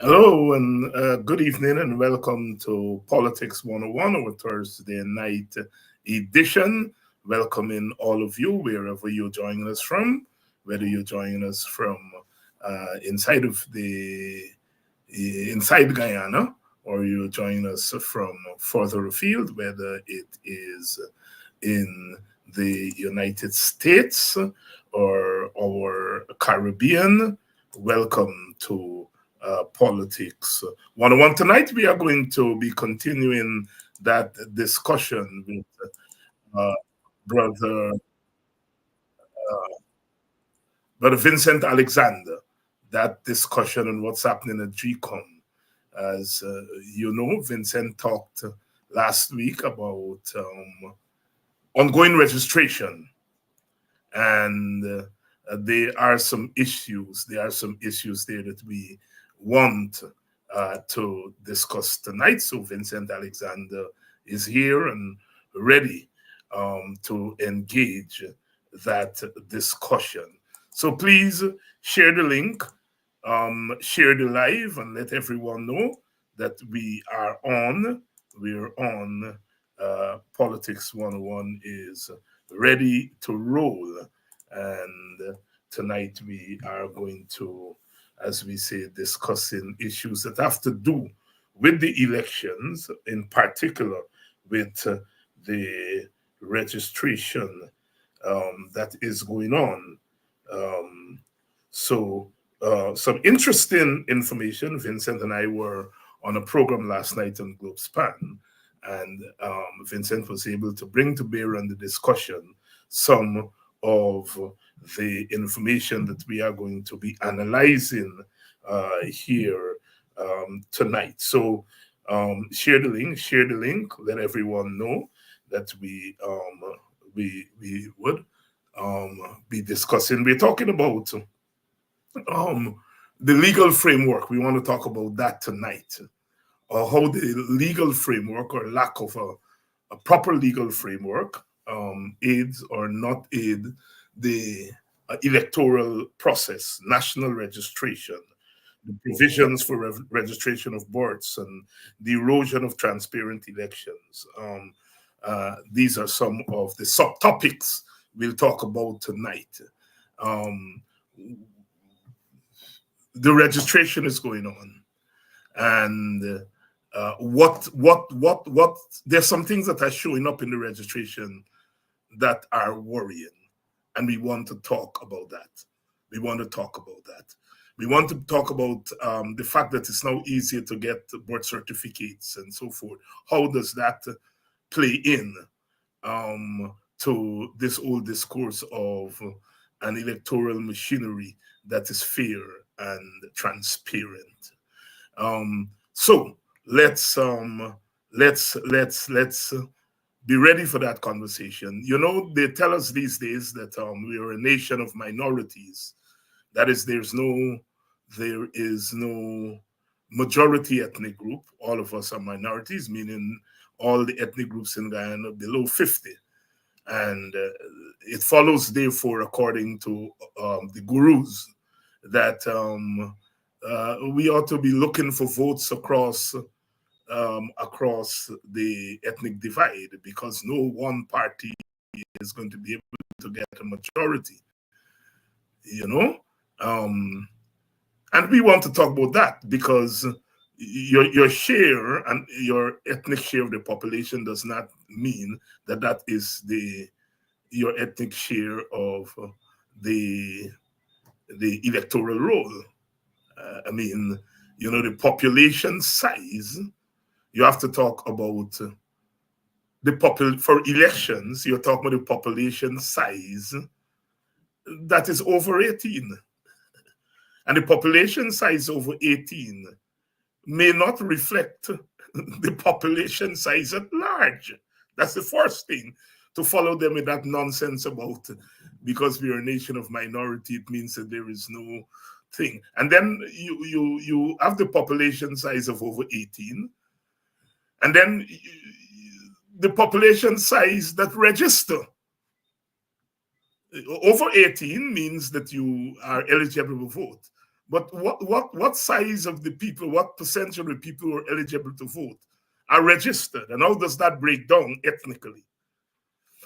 Hello and good evening and welcome to Politics 101, our Thursday night edition. Welcoming all of you wherever you're joining us from, whether you're joining us from inside of the inside Guyana or you're joining us from further afield, whether it is in the United States or our Caribbean. Welcome to Politics 101. Tonight, we are going to be continuing that discussion with uh, brother, brother Vincent Alexander, that discussion on what's happening at GCOM. As you know, Vincent talked last week about ongoing registration, and there are some issues. There are some issues there that we want to discuss tonight. So Vincent Alexander is here and ready to engage that discussion. So please share the link, share the live, and let everyone know that we are on. We're on. Politics 101 is ready to roll. And tonight we are going to, as we say, discussing issues that have to do with the elections, in particular with the registration that is going on. Um, some interesting information. Vincent and I were on a program last night on Globe Span, and Vincent was able to bring to bear on the discussion some of the information that we are going to be analyzing here tonight. So share the link, let everyone know that we would be discussing. We're talking about the legal framework. We want to talk about that tonight, or how the legal framework or lack of a proper legal framework aids or not aid the electoral process, national registration, the provisions for registration of births, and the erosion of transparent elections. These are some of the subtopics we'll talk about tonight. Um, the registration is going on, and what there's some things that are showing up in the registration that are worrying, and we want to talk about that. We want to talk about that. We want to talk about the fact that it's now easier to get birth certificates and so forth. How does that play in to this whole discourse of an electoral machinery that is fair and transparent? So let's be ready for that conversation. You know, they tell us these days that we are a nation of minorities. That is, there is no majority ethnic group. All of us are minorities, meaning all the ethnic groups in Guyana below 50. And it follows, therefore, according to the gurus, that we ought to be looking for votes across the ethnic divide, because no one party is going to be able to get a majority, you know. And we want to talk about that because your share and your ethnic share of the population does not mean that that is your ethnic share of the electoral roll. I mean, you know, the population size. You have to talk about for elections. You're talking about the population size that is over 18, and the population size over 18 may not reflect the population size at large. That's the first thing, to follow them with that nonsense about because we are a nation of minority, it means that there is no thing. And then you have the population size of over 18, and then the population size that register. Over 18 means that you are eligible to vote. But what size of the people, what percentage of the people who are eligible to vote are registered? And how does that break down ethnically?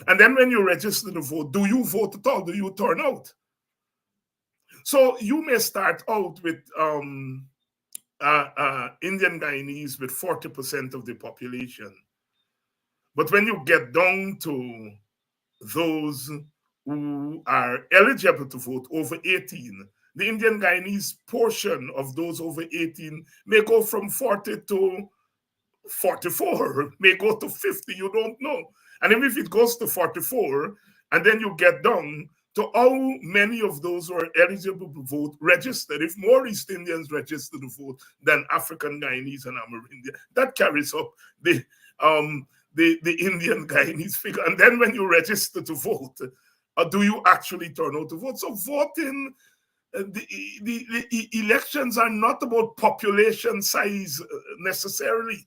And then when you register to vote, do you vote at all? Do you turn out? So you may start out with Indian Guyanese with 40% of the population. But when you get down to those who are eligible to vote over 18, the Indian Guyanese portion of those over 18 may go from 40 to 44, may go to 50, you don't know. And even if it goes to 44, and then you get down to how many of those who are eligible to vote registered. If more East Indians register to vote than African Guyanese and Amerindian, that carries up the Indian Guyanese figure. And then when you register to vote, do you actually turn out to vote? So voting, the elections are not about population size necessarily.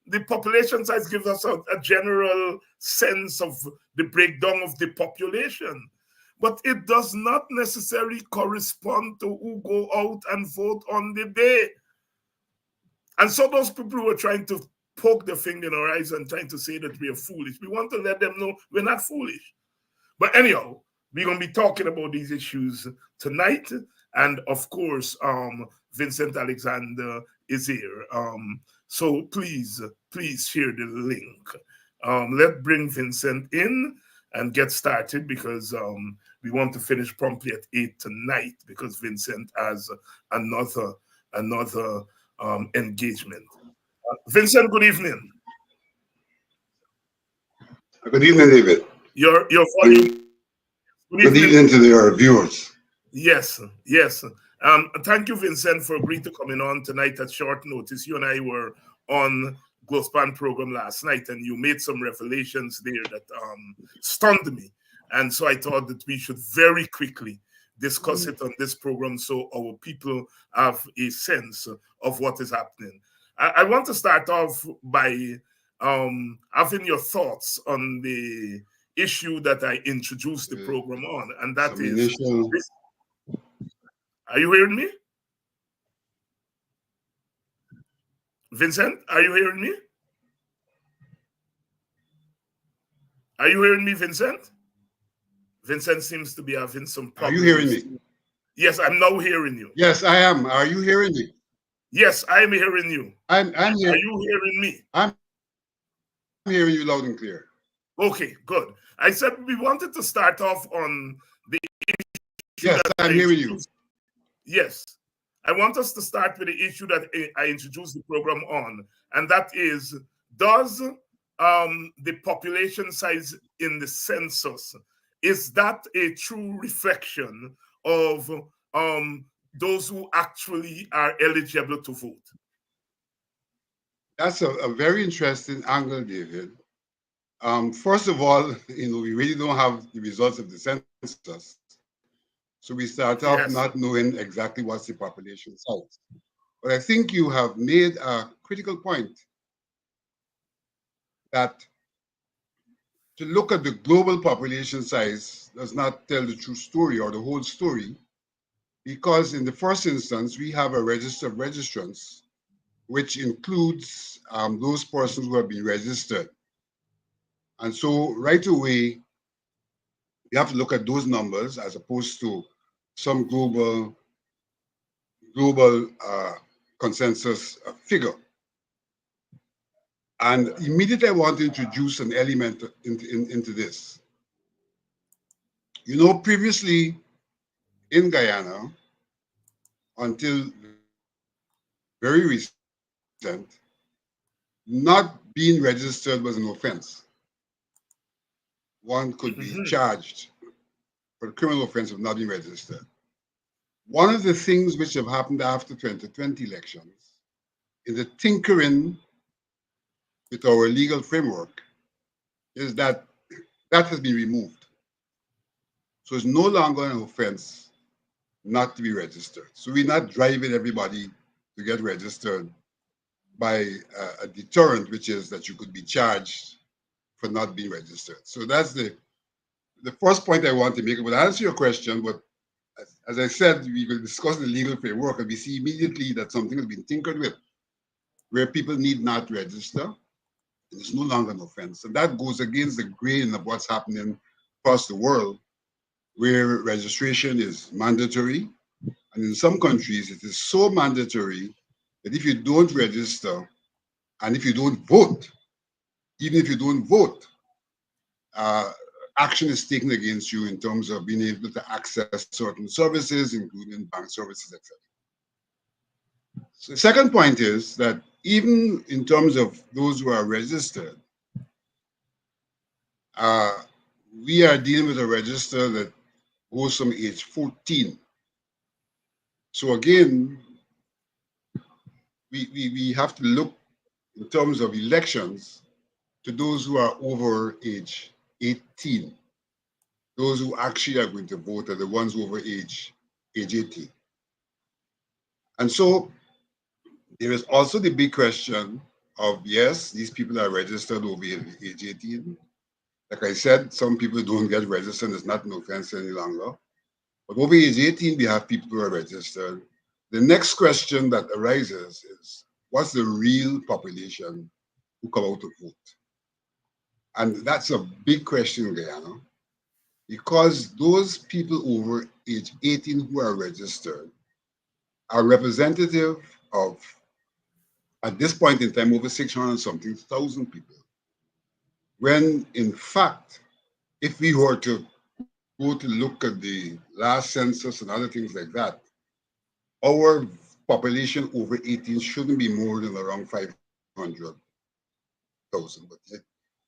The population size gives us a general sense of the breakdown of the population, but it does not necessarily correspond to who go out and vote on the day. And so those people who are trying to poke their finger in our eyes and trying to say that we are foolish, we want to let them know we're not foolish. But anyhow, we're going to be talking about these issues tonight. And of course, Vincent Alexander is here. So please share the link. Let's bring Vincent in and get started, because we want to finish promptly at 8 tonight, because Vincent has another engagement. Vincent, good evening. Good evening, David. Your volume. Good evening to your viewers. Yes. Thank you, Vincent, for agreeing to coming on tonight at short notice. You and I were on Glospan program last night, and you made some revelations there that stunned me. And so I thought that we should very quickly discuss it on this program so our people have a sense of what is happening. I want to start off by having your thoughts on the issue that I introduced the program on, and that is... Are you hearing me? Vincent, are you hearing me? Are you hearing me, Vincent? Vincent seems to be having some problems. Are you hearing me? Yes, I'm now hearing you. Yes, I am. Are you hearing me? Yes, I'm hearing you. I'm hearing. Are you hearing me? I'm hearing you loud and clear. Okay, good. I said we wanted to start off on the issue. Yes, I'm hearing you. Yes. I want us to start with the issue that I introduced the program on, and that is, does the population size in the census, is that a true reflection of those who actually are eligible to vote? That's a very interesting angle, David. First of all, we really don't have the results of the census. So we start off not knowing exactly what's the population size. But I think you have made a critical point that to look at the global population size does not tell the true story or the whole story, because in the first instance, we have a register of registrants, which includes those persons who have been registered. And so right away, you have to look at those numbers as opposed to some global consensus figure. And immediately I want to introduce an element into this. Previously in Guyana, until very recent, not being registered was an offense. One could be charged for a criminal offense of not being registered. One of the things which have happened after 2020 elections is the tinkering with our legal framework is that has been removed. So it's no longer an offense not to be registered. So we're not driving everybody to get registered by a deterrent, which is that you could be charged for not being registered. So that's the first point I want to make. But to answer your question, but as I said, we will discuss the legal framework, and we see immediately that something has been tinkered with, where people need not register, and it's no longer an offense. And that goes against the grain of what's happening across the world, where registration is mandatory. And in some countries, it is so mandatory that if you don't register and if you don't vote, even if you don't vote, action is taken against you in terms of being able to access certain services, including bank services, etc. So the second point is that even in terms of those who are registered, we are dealing with a register that goes from age 14. So again, we have to look in terms of elections to those who are over age 18. Those who actually are going to vote are the ones over age 18. And so there is also the big question of, yes, these people are registered over age 18. Like I said, some people don't get registered. It's not an offense any longer. But over age 18, we have people who are registered. The next question that arises is, what's the real population who come out to vote? And that's a big question in Guyana, because those people over age 18 who are registered are representative of, at this point in time, over 600 something thousand people. When in fact, if we were to go to look at the last census and other things like that, our population over 18 shouldn't be more than around 500,000, but yet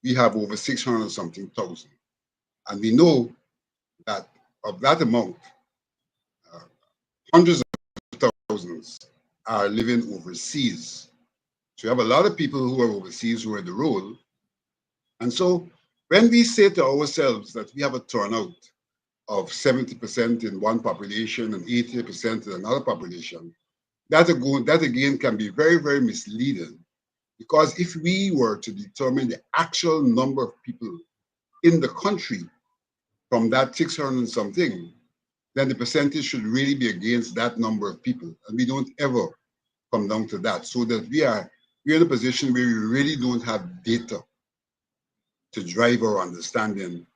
we have over 600 something thousand. And we know that of that amount, hundreds of thousands are living overseas. So you have a lot of people who are overseas who are the role. And so when we say to ourselves that we have a turnout of 70% in one population and 80% in another population, that again can be very, very misleading. Because if we were to determine the actual number of people in the country from that 600 and something, then the percentage should really be against that number of people. And we don't ever come down to that. So that we're in a position where we really don't have data to drive our understanding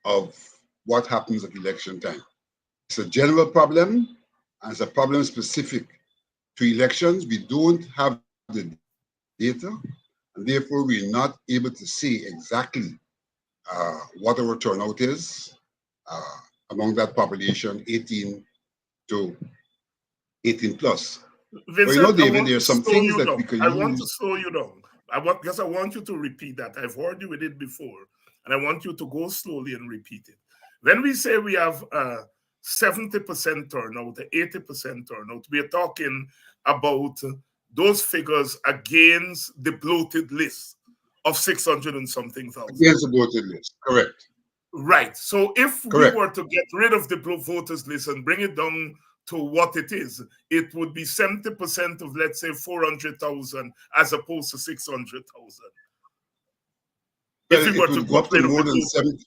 of what happens at election time. It's a general problem, and it's a problem specific to elections. We don't have the data, and therefore we're not able to say exactly what our turnout is among that population 18 to 18 plus. Vincent, but you know, I David, want there to are some slow things you that down. we can I want to use. slow you down. I want you to repeat that. I've heard you with it before, and I want you to go slowly and repeat it. When we say we have 70% turnout, 80% turnout, we are talking about those figures against the bloated list of 600 and something thousand. Against the voted list, correct. Right. So if we Correct. were to get rid of the voters list and bring it down to what it is, it would be 70% of, let's say, 400,000 as opposed to 600,000. Well, If we it were to would go get up to rid of more the than voter, 70.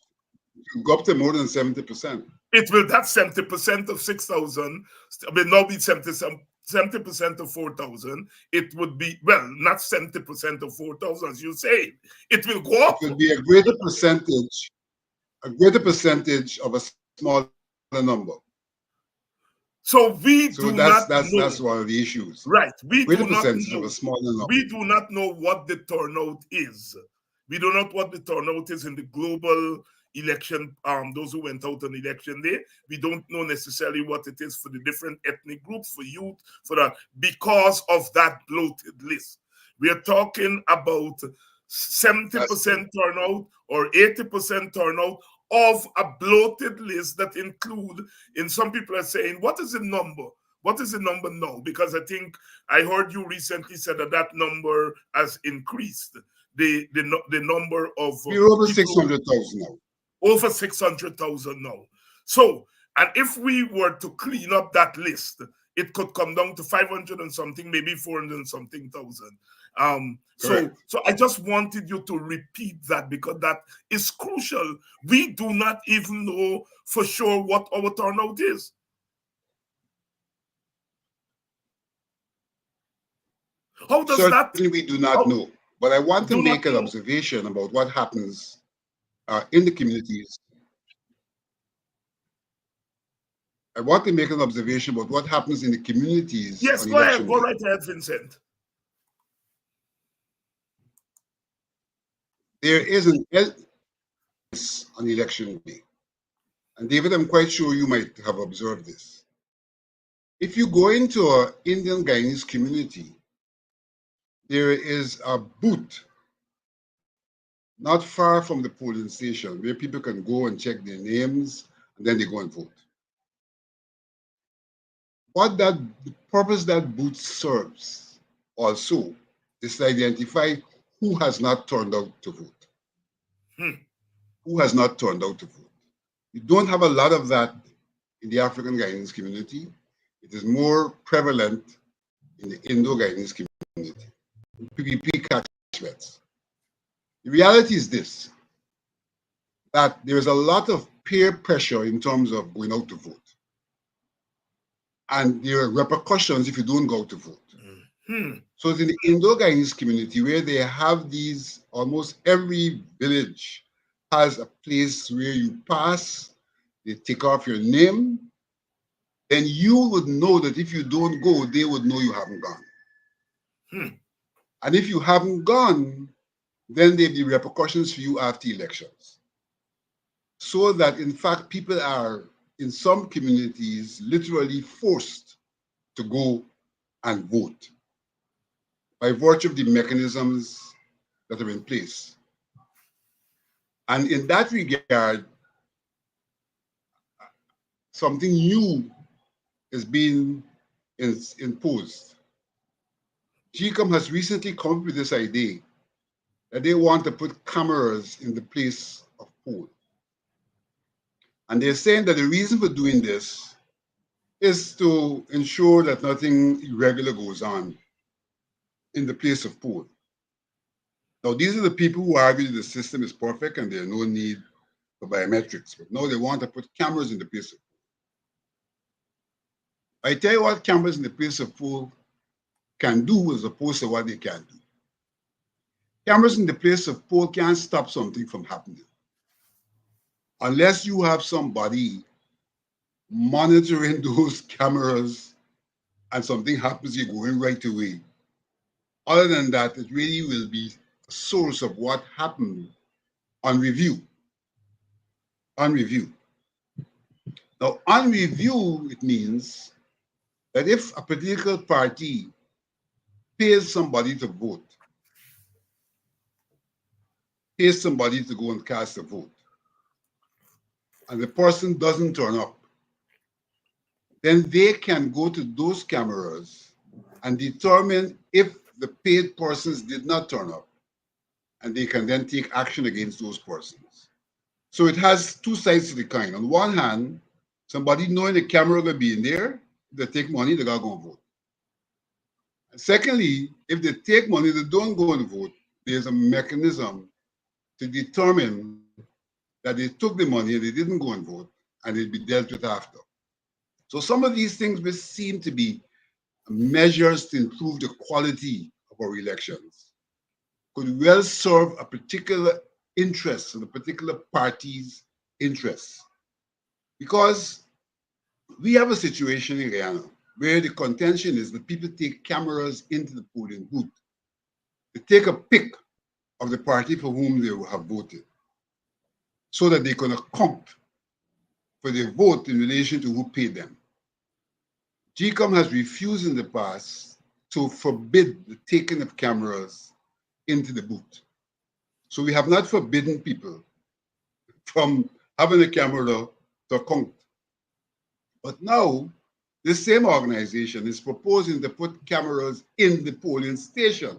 It would go up to more than 70%. it will, that 70% of 6,000, I mean, now be 70% of 4,000. It would be, well, not 70% of 4,000, as you say. It will go up. It would be a greater percentage of a smaller number. So we So do not know. that's one of the issues. Right. We Greater do not percentage of know. a smaller number. We do not know what the turnout is. We do not know what the turnout is in the global election, those who went out on election day. We don't know necessarily what it is for the different ethnic groups, for youth, for that, because of that bloated list. We are talking about 70% turnout or 80% turnout of a bloated list that include, in some people are saying, what is the number? What is the number now? Because I think I heard you recently said that that number has increased. The number of we're over 600,000 now. Over 600,000 now. So, and if we were to clean up that list, it could come down to 500 and something, maybe 400 and something thousand. So I just wanted you to repeat that because that is crucial. We do not even know for sure what our turnout is. How does that? Certainly, we do not How know. But I want to do not make an know? observation about what happens in the communities. I want to make an observation about what happens in the communities Yes, on go ahead. election Go day. right ahead, Vincent. There is an element on election day. And David, I'm quite sure you might have observed this. If you go into an Indian Guyanese community, there is a booth not far from the polling station where people can go and check their names and then they go and vote. The purpose that booth serves also is to identify who has not turned out to vote. Hmm. Who has not turned out to vote. You don't have a lot of that in the African Guyanese community. It is more prevalent in the Indo-Guyanese community. PPP catchments. The reality is this, that there is a lot of peer pressure in terms of going out to vote. And there are repercussions if you don't go out to vote. Hmm. So it's in the Indo-Guyanese community where they have these, almost every village has a place where you pass, they take off your name, then you would know that if you don't go, they would know you haven't gone. Hmm. And if you haven't gone, then there'll be repercussions for you after elections. So that in fact, people are in some communities literally forced to go and vote by virtue of the mechanisms that are in place. And in that regard, something new is being imposed. GCOM has recently come up with this idea that they want to put cameras in the place of poll. And they're saying that the reason for doing this is to ensure that nothing irregular goes on in the place of poll. Now, these are the people who argue the system is perfect and there's no need for biometrics, but now they want to put cameras in the place of poll. I tell you what cameras in the place of poll can do as opposed to what they can do. Cameras in the place of poll can't stop something from happening. Unless you have somebody monitoring those cameras and something happens, you're going right away. Other than that, it really will be a source of what happened on review. On review. Now, on review, it means that if a political party pays somebody to vote, pays somebody to go and cast a vote, and the person doesn't turn up, then they can go to those cameras and determine if the paid persons did not turn up, and they can then take action against those persons. So it has two sides to the coin. On one hand, somebody knowing the camera will be in there, if they take money, they're going to go and vote. And secondly, if they take money, they don't go and vote, there's a mechanism to determine that they took the money and they didn't go and vote, and it'll be dealt with after. So some of these things which seem to be measures to improve the quality of our elections could well serve a particular interest and a particular party's interests. Because we have a situation in Guyana where the contention is that people take cameras into the polling booth. They take a pic of the party for whom they have voted so that they can account for their vote in relation to who paid them. GCOM has refused in the past to forbid the taking of cameras into the booth. So we have not forbidden people from having a camera to account. But now, this same organization is proposing to put cameras in the polling station.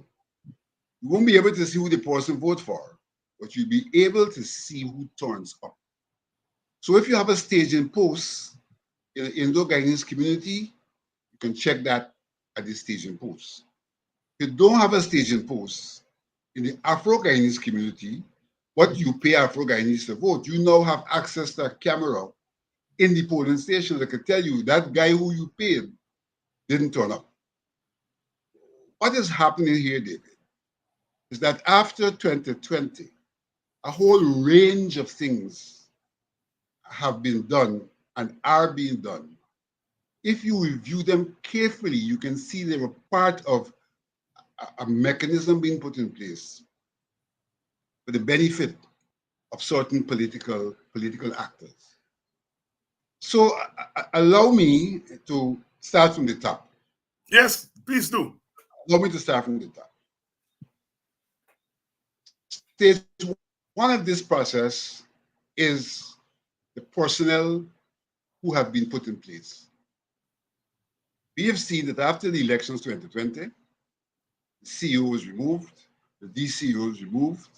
You won't be able to see who the person votes for, but you'll be able to see who turns up. So if you have a staging post in the Indo-Guyanese community, you can check that at the staging post. If you don't have a staging post in the Afro-Guyanese community, what you pay Afro-Guyanese to vote, you now have access to a camera in the polling station that can tell you that guy who you paid didn't turn up. What is happening here, David, is that after 2020, a whole range of things have been done and are being done. If you review them carefully, you can see they were part of a mechanism being put in place for the benefit of certain political actors. So allow me to start from the top. Yes, please do. Allow me to start from the top. Stage one of this process is the personnel who have been put in place. We have seen that after the elections 2020, the CEO was removed, the DCO was removed,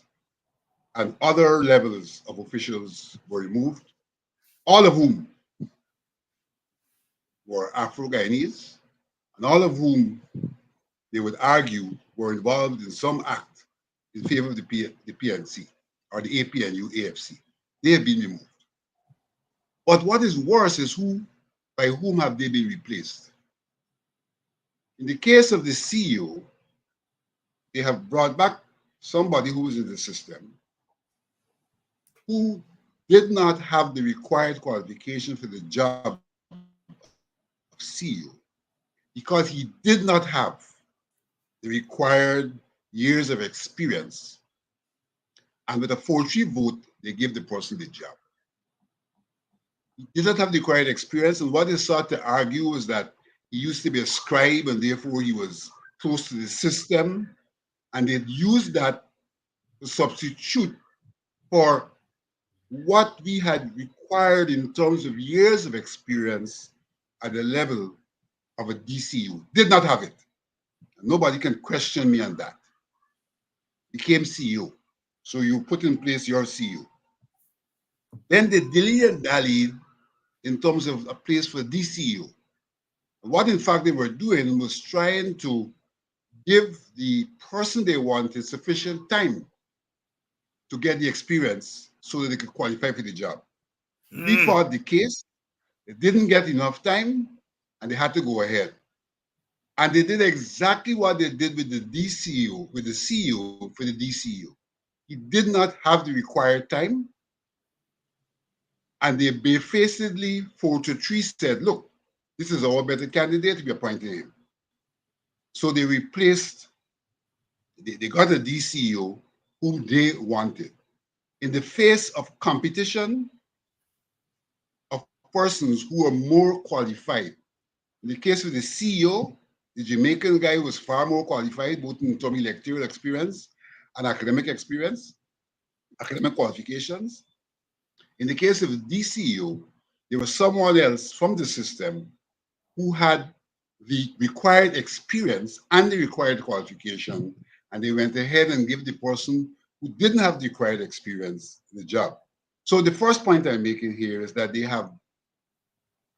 and other levels of officials were removed, all of whom were Afro-Guyanese, and all of whom they would argue were involved in some act in favor of the PNC or the APNU AFC. They have been removed. But what is worse is by whom have they been replaced? In the case of the CEO, they have brought back somebody who was in the system who did not have the required qualification for the job of CEO because he did not have the required years of experience. And with a 4-3 vote, they gave the person the job. He did not have the required experience, and what they sought to argue was that he used to be a scribe and therefore he was close to the system, and they'd used that to substitute for what we had required in terms of years of experience at the level of a DCU. Did not have it. Nobody can question me on that. Became CEO. So you put in place your CEO. Then they dilly and dallied in terms of a place for DCU. What in fact they were doing was trying to give the person they wanted sufficient time to get the experience so that they could qualify for the job. We fought the case, they didn't get enough time, and they had to go ahead. And they did exactly what they did with the DCU, with the CEO for the DCU. He did not have the required time, and they barefacedly 4-3 said, look, this is our better candidate, we appointed him. So they replaced, they got a DCO whom they wanted. In the face of competition of persons who are more qualified. In the case of the CEO, the Jamaican guy was far more qualified, both in terms of electoral experience and academic experience, academic qualifications. In the case of the DCO, there was someone else from the system who had the required experience and the required qualification, and they went ahead and gave the person who didn't have the required experience the job. So the first point I'm making here is that they have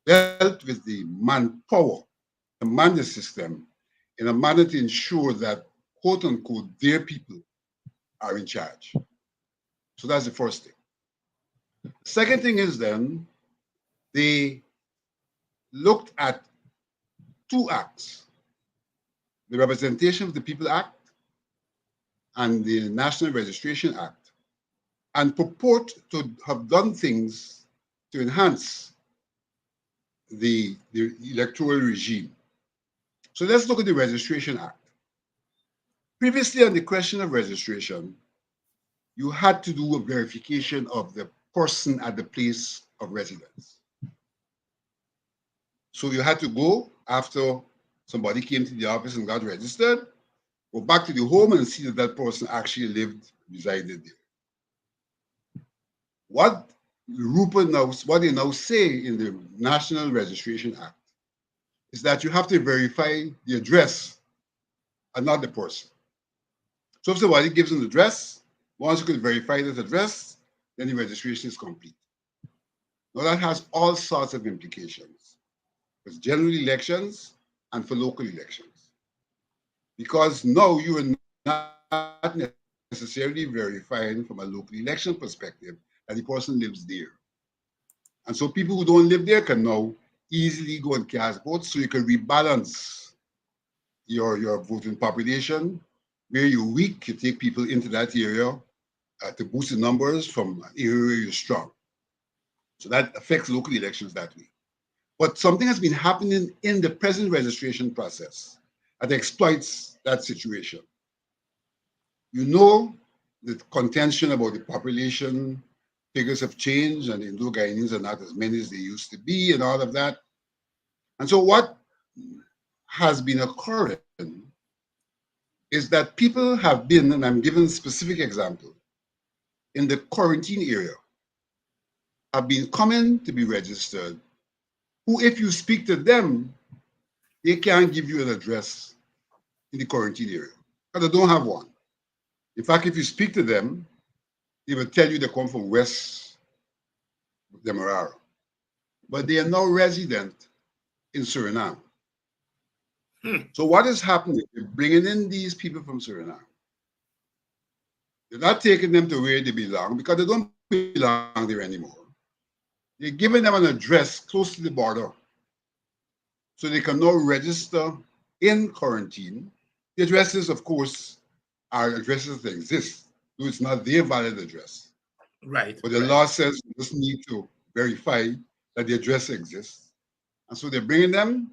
dealt with the manpower, the man system, in a manner to ensure that, quote unquote, their people are in charge. So that's the first thing. The second thing is then they looked at 2 acts, the Representation of the People Act and the National Registration Act, and purport to have done things to enhance the electoral regime. So let's look at the Registration Act. Previously, on the question of registration, you had to do a verification of the person at the place of residence. So you had to go after somebody came to the office and got registered, go back to the home and see that that person actually resided there. What they now say in the National Registration Act is that you have to verify the address and not the person. So if somebody gives an address, once you can verify that address, then the registration is complete. Now that has all sorts of implications for general elections and for local elections. Because now you are not necessarily verifying from a local election perspective that the person lives there. And so people who don't live there can now easily go and cast votes, so you can rebalance your voting population. Where you're weak, you take people into that area to boost the numbers from an area where you're strong. So that affects local elections that way. But something has been happening in the present registration process that exploits that situation. You know, the contention about the population figures have changed, and Indo-Guyanese are not as many as they used to be, and all of that. And so what has been occurring is that people have been, and I'm giving a specific example, in the quarantine area, have been coming to be registered, who, if you speak to them, they can't give you an address in the quarantine area, because they don't have one. In fact, if you speak to them, they will tell you they come from West Demerara, but they are now resident in Suriname. Hmm. So what is happening? They're bringing in these people from Suriname. They're not taking them to where they belong because they don't belong there anymore. They're giving them an address close to the border so they can now register in quarantine. The addresses, of course, are addresses that exist, so it's not their valid address. Right, But the right. law says you just need to verify that the address exists. And so they're bringing them,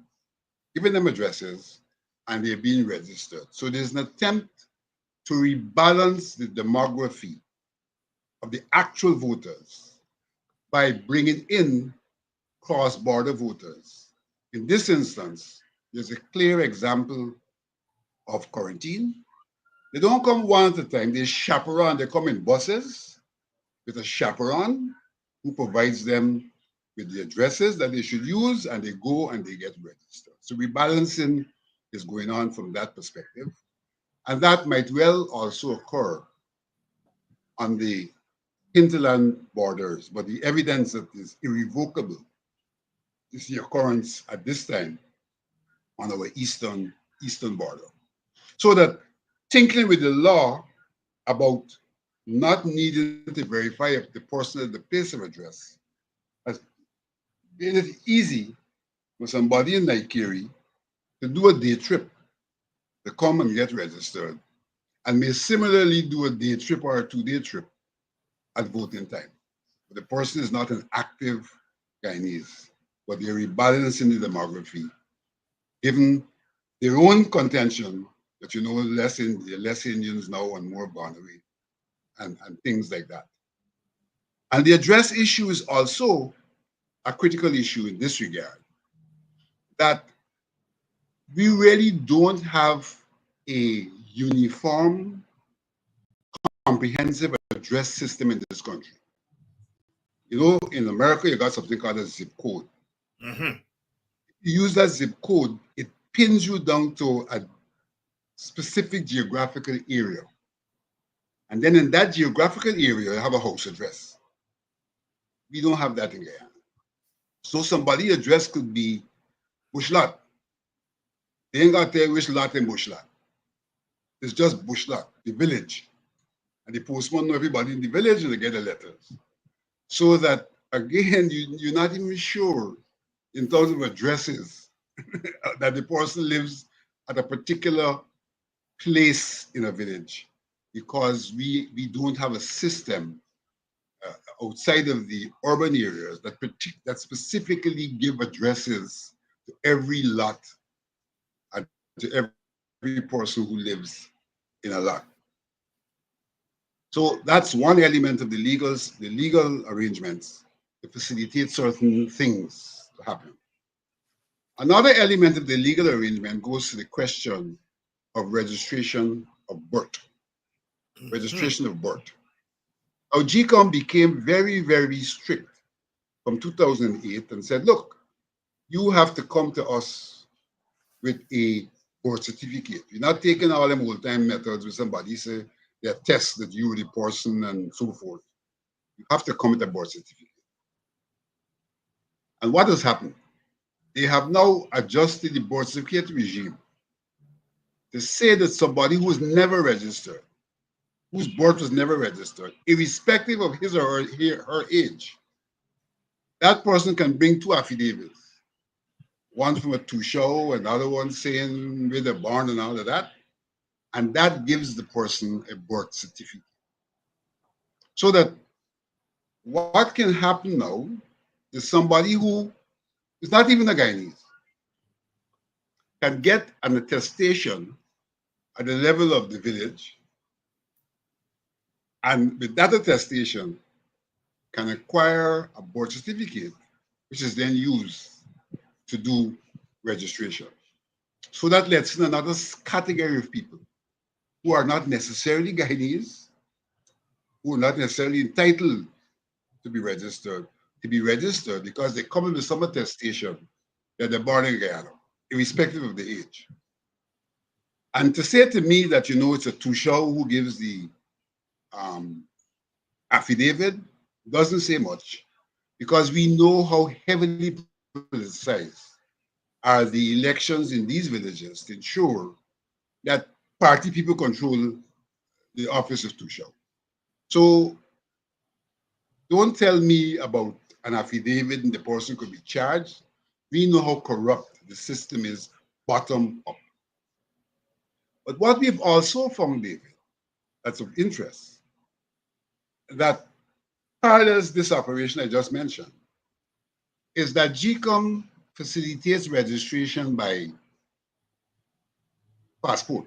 giving them addresses, and they're being registered. So there's an attempt to rebalance the demography of the actual voters by bringing in cross-border voters. In this instance, there's a clear example of quarantine. They don't come one at a time, they chaperone, they come in buses with a chaperone who provides them with the addresses that they should use, and they go and they get registered. So rebalancing is going on from that perspective. And that might well also occur on the hinterland borders, but the evidence that is irrevocable is the occurrence at this time on our eastern border. So that tinkering with the law about not needing to verify if the person at the place of address has made it easy for somebody in Nigeria to do a day trip, to come and get registered, and may similarly do a day trip or a 2-day trip at voting time. But the person is not an active Guyanese, but they're rebalancing the demography, given their own contention that less Indians now and more gone away, and things like that. And the address issue is also a critical issue in this regard, that we really don't have a uniform, comprehensive address system in this country. In America, you got something called a zip code. Mm-hmm. You use that zip code, it pins you down to a specific geographical area. And then in that geographical area, you have a house address. We don't have that in Guyana. So somebody's address could be Bush Lot. They ain't got there which lot in Bush Lot. It's just Bush Lot, the village. And the postman know everybody in the village and they get the letters. So that, again, you're not even sure in terms of addresses that the person lives at a particular place in a village, because we don't have a system outside of the urban areas that specifically give addresses to every lot and to every person who lives in a lot. So that's one element of the legal arrangements to facilitate certain things to happen. Another element of the legal arrangement goes to the question of registration of birth. Mm-hmm. Registration of birth. Now, GCOM became very, very strict from 2008 and said, look, you have to come to us with a birth certificate. You're not taking all them old-time methods with somebody say they test that you, the person, and so forth. You have to come with a birth certificate. And what has happened? They have now adjusted the birth certificate regime to say that somebody who was never registered, whose birth was never registered, irrespective of his or her age, that person can bring 2 affidavits. one from a two-show, another one saying where they're born and all of that. And that gives the person a birth certificate. So that what can happen now is somebody who is not even a Guyanese can get an attestation at the level of the village, and with that attestation can acquire a birth certificate, which is then used to do registration. So that lets in another category of people who are not necessarily Guyanese, who are not necessarily entitled to be registered because they come in with some attestation that they're born in Guyana, irrespective of the age. And to say to me that, it's a Tushao who gives the um, affidavit doesn't say much, because we know how heavily politicized are the elections in these villages to ensure that party people control the office of Tushao. So don't tell me about an affidavit and the person could be charged. We know how corrupt the system is bottom up. But what we've also found, David, that's of interest, that parallels this operation I just mentioned, is that GCOM facilitates registration by passport.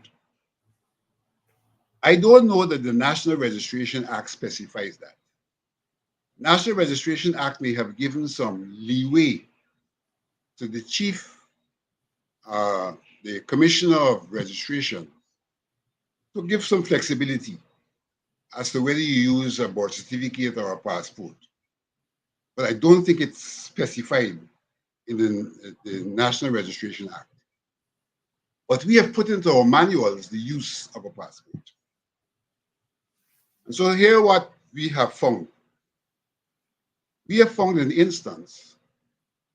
I don't know that the National Registration Act specifies that. National Registration Act may have given some leeway to the chief, the commissioner of registration, to give some flexibility as to whether you use a birth certificate or a passport. But I don't think it's specified in the National Registration Act. But we have put into our manuals the use of a passport. And so here what we have found. We have found an instance,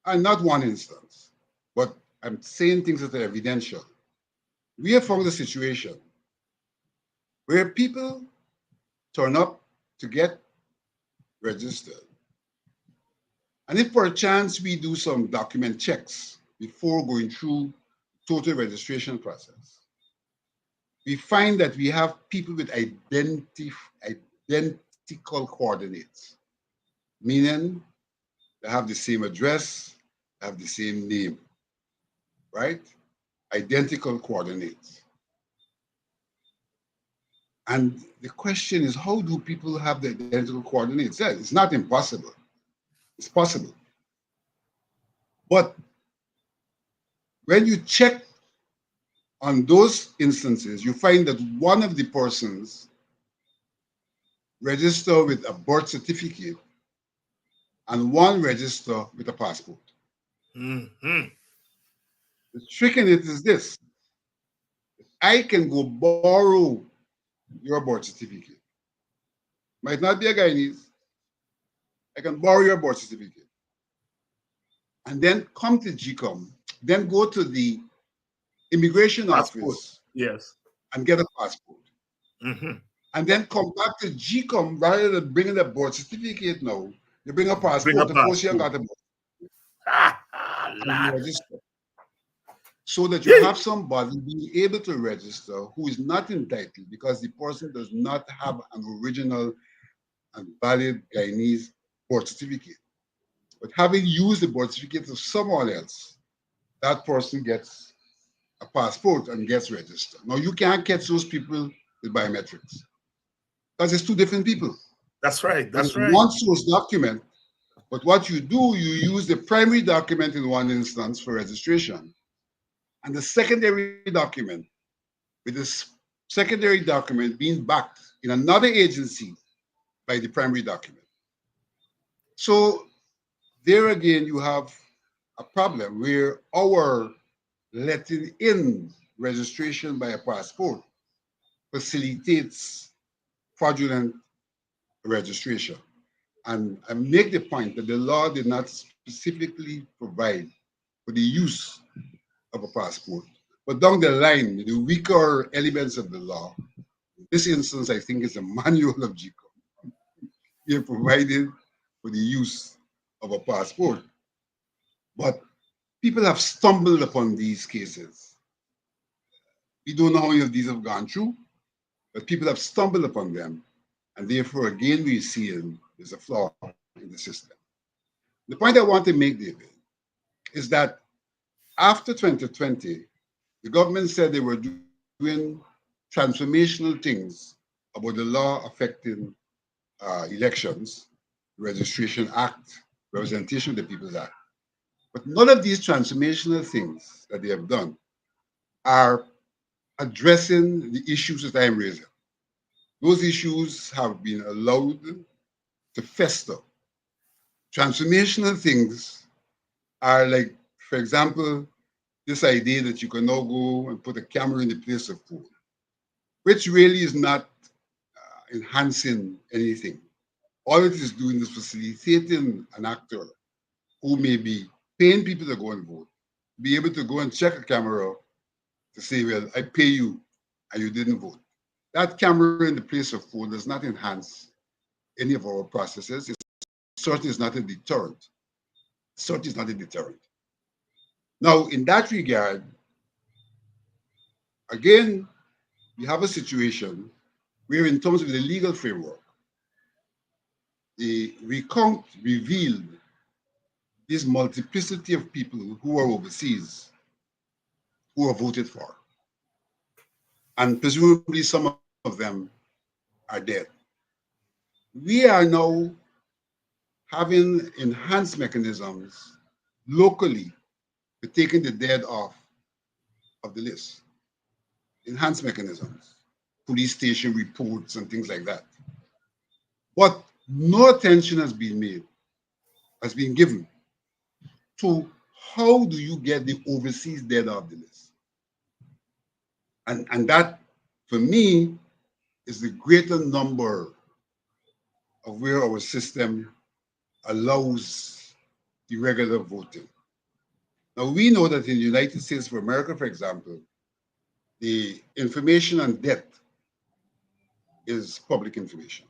and not one instance, but I'm saying things that are evidential. We have found a situation where people turn up to get registered. And if per chance we do some document checks before going through total registration process, we find that we have people with identical coordinates, meaning they have the same address, have the same name, right? Identical coordinates. And the question is, how do people have the identical coordinates? Yeah, it's not impossible. It's possible. But when you check on those instances, you find that one of the persons register with a birth certificate and one register with a passport. Mm-hmm. The trick in it is this. I can go borrow your birth certificate. Might not be a Guyanese. I can borrow your birth certificate. And then come to GCOM, then go to the immigration Passport. office Yes. and get a passport. Mm-hmm. And then come back to GCOM rather than bringing a birth certificate now. You bring a Bring a passport, of course you passport. got a birth and you Lad. register. So that you Yay. have somebody being able to register who is not entitled because the person does not have an original and valid Guyanese birth certificate. But having used the birth certificate of someone else, that person gets a passport and gets registered. Now you can't catch those people with biometrics because it's two different people. That's right. But That's it's right. one source document. But what you do, you use the primary document in one instance for registration and the secondary document with this secondary document being backed in another agency by the primary document. So there again, you have a problem where our letting in registration by a passport facilitates fraudulent registration. And I make the point that the law did not specifically provide for the use of a passport. But down the line, the weaker elements of the law, this instance, I think, is a manual of GCOM. We have provided for the use of a passport. But people have stumbled upon these cases. We don't know how many of these have gone through, but people have stumbled upon them, and therefore, again, we see there's a flaw in the system. The point I want to make, David, is that after 2020, the government said they were doing transformational things about the law affecting elections, Registration Act, Representation of the People's Act. But none of these transformational things that they have done are addressing the issues that I am raising. Those issues have been allowed to fester. Transformational things are like, for example, this idea that you can now go and put a camera in the place of food, which really is not enhancing anything. All it is doing is facilitating an actor who may be paying people to go and vote, be able to go and check a camera to say, well, I pay you and you didn't vote. That camera in the place of phone does not enhance any of our processes. It certainly is not a deterrent. Certainly is not a deterrent. Now, in that regard, again, we have a situation where, in terms of the legal framework, the recount revealed this multiplicity of people who are overseas who are voted for. And presumably some of them are dead. We are now having enhanced mechanisms locally for taking the dead off of the list. Enhanced mechanisms, police station reports and things like that. But no attention has been given to how do you get the overseas dead off the list. And that, for me, is the greater number of where our system allows irregular voting. Now, we know that in the United States of America, for example, the information on death is public information.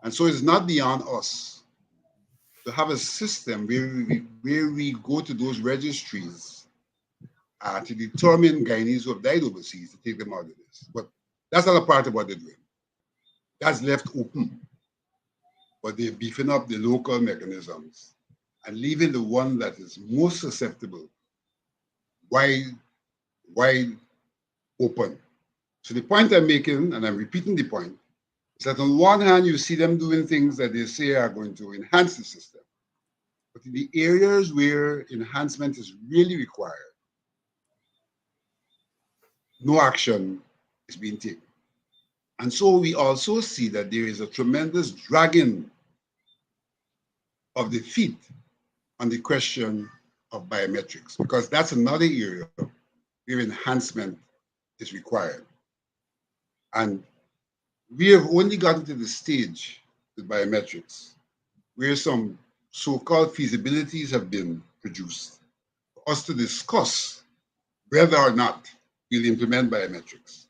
And so it's not beyond us to have a system where we go to those registries to determine Guyanese who have died overseas to take them out of this. But that's not a part of what they're doing. That's left open. But they're beefing up the local mechanisms and leaving the one that is most susceptible wide open. So the point I'm making, and I'm repeating the point, is that on one hand, you see them doing things that they say are going to enhance the system. But in the areas where enhancement is really required, no action is being taken. And so we also see that there is a tremendous dragging of the feet on the question of biometrics, because that's another area where enhancement is required. And we have only gotten to the stage with biometrics where some so-called feasibilities have been produced for us to discuss whether or not we'll implement biometrics.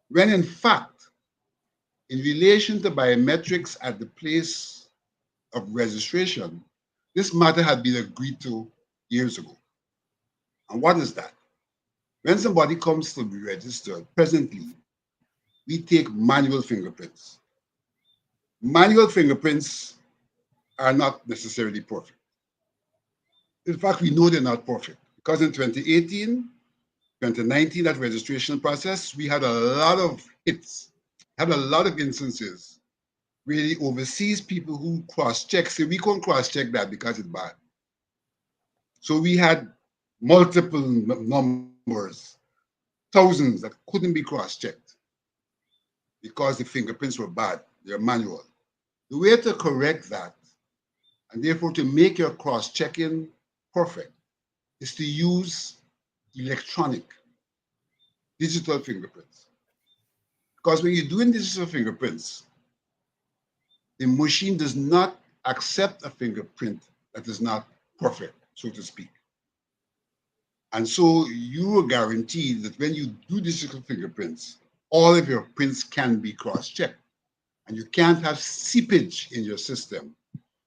When in fact, in relation to biometrics at the place of registration, this matter had been agreed to years ago. And what is that? When somebody comes to be registered, presently, we take manual fingerprints. Manual fingerprints are not necessarily perfect. In fact, we know they're not perfect because in 2018, 2019, that registration process, we had a lot of hits, had a lot of instances where the overseas people who cross-check say, we can't cross-check that because it's bad. So we had multiple numbers, thousands that couldn't be cross-checked because the fingerprints were bad, they're manual. The way to correct that, and therefore to make your cross-checking perfect, is to use electronic, digital fingerprints. Because when you're doing digital fingerprints, the machine does not accept a fingerprint that is not perfect, so to speak. And so you are guaranteed that when you do digital fingerprints, all of your prints can be cross-checked. And you can't have seepage in your system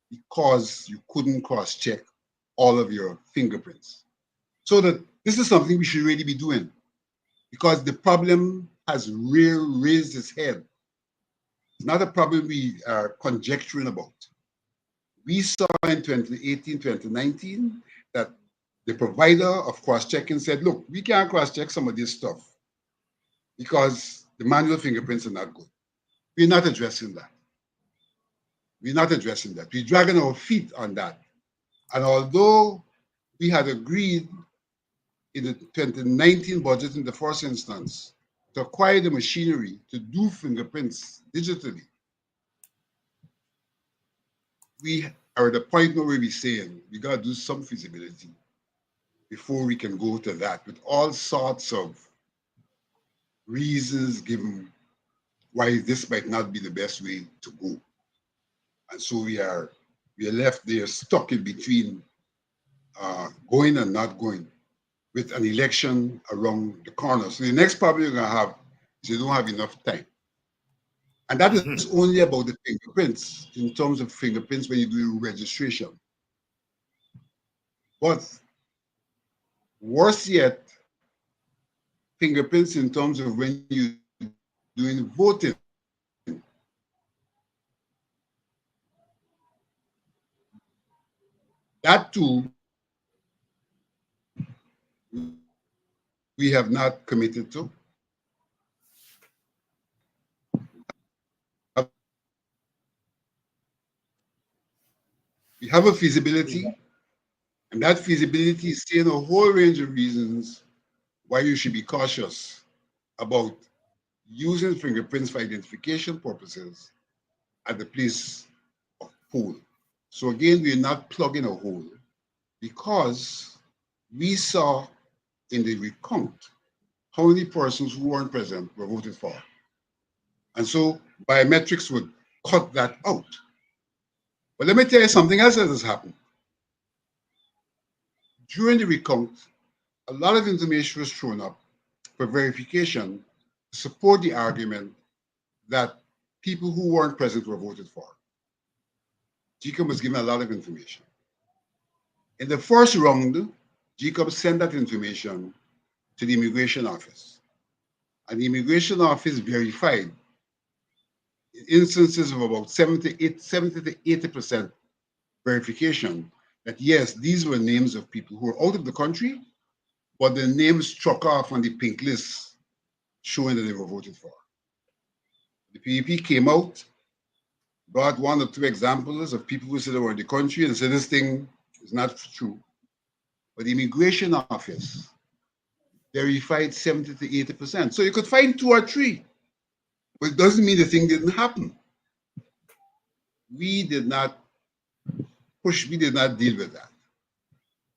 because you couldn't cross-check all of your fingerprints. So that this is something we should really be doing, because the problem has raised its head. It's not a problem we are conjecturing about. We saw in 2018, 2019 that the provider of cross-checking said, look, we can't cross-check some of this stuff because the manual fingerprints are not good. We're not addressing that. We're not addressing that. We're dragging our feet on that. And although we had agreed in the 2019 budget in the first instance to acquire the machinery to do fingerprints digitally, we are at a point now where we're saying we got to do some feasibility before we can go to that, with all sorts of reasons given why this might not be the best way to go. And so we are left there stuck in between going and not going, with an election around the corner. So the next problem you're going to have is you don't have enough time. And that is only about the fingerprints, in terms of fingerprints when you do registration. But worse yet, fingerprints in terms of when you're doing voting. That too, we have not committed to. We have a feasibility, and that feasibility is saying a whole range of reasons why you should be cautious about using fingerprints for identification purposes at the place of poll. So again, we're not plugging a hole, because we saw in the recount how many persons who weren't present were voted for. And so biometrics would cut that out. But let me tell you something else that has happened. During the recount, a lot of information was thrown up for verification to support the argument that people who weren't present were voted for. GCOM was given a lot of information. In the first round, GCOM sent that information to the immigration office. And the immigration office verified instances of about 70 to 80% verification that yes, these were names of people who were out of the country, but the names struck off on the pink list showing that they were voted for. The PEP came out, brought one or two examples of people who said they were in the country and said this thing is not true. But the immigration office verified 70 to 80%. So you could find two or three, but it doesn't mean the thing didn't happen. We did not push, we did not deal with that.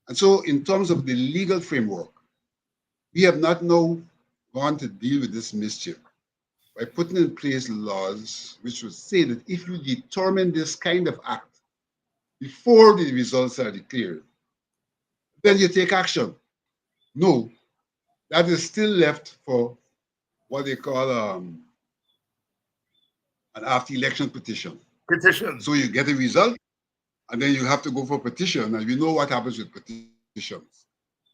And so in terms of the legal framework, we have not now gone to deal with this mischief by putting in place laws which would say that if you determine this kind of act before the results are declared, then you take action. No, that is still left for what they call an after-election petition. Petition. So you get a result, and then you have to go for petition, and we know what happens with petitions.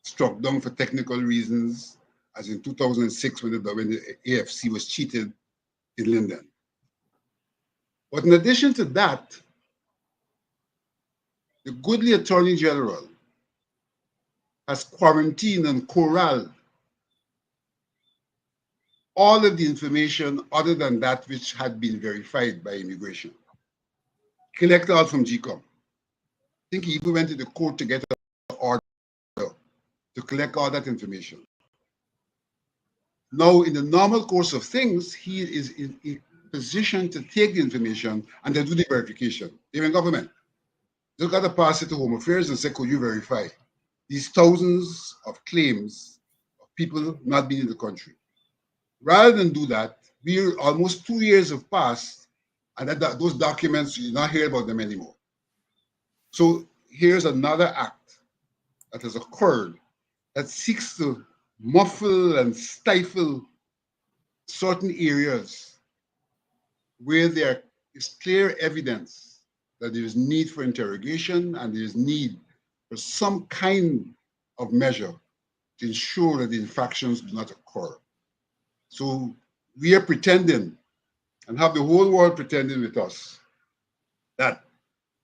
Struck down for technical reasons, as in 2006 when the AFC was cheated in Linden. But in addition to that, the goodly Attorney General has quarantined and corralled all of the information other than that which had been verified by immigration. Collect all from GCOM. I think he even went to the court to get an order to collect all that information. Now, in the normal course of things, he is in a position to take the information and to do the verification, even government. They've got to pass it to Home Affairs and say, could you verify these thousands of claims of people not being in the country? Rather than do that, we're almost 2 years have passed, and those documents, you not hear about them anymore. So here's another act that has occurred that seeks to muffle and stifle certain areas where there is clear evidence that there is need for interrogation and there is need for some kind of measure to ensure that the infractions do not occur. So we are pretending and have the whole world pretending with us that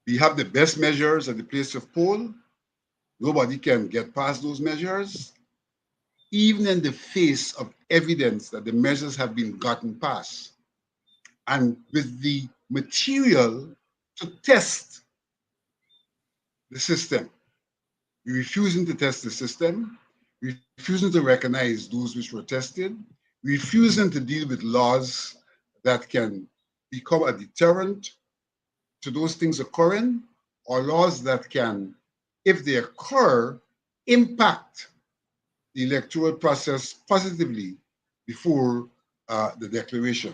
we have the best measures at the place of poll. Nobody can get past those measures, even in the face of evidence that the measures have been gotten past. And with the material to test the system, we're refusing to test the system, refusing to recognize those which were tested, refusing to deal with laws that can become a deterrent to those things occurring, or laws that can, if they occur, impact the electoral process positively before the declaration.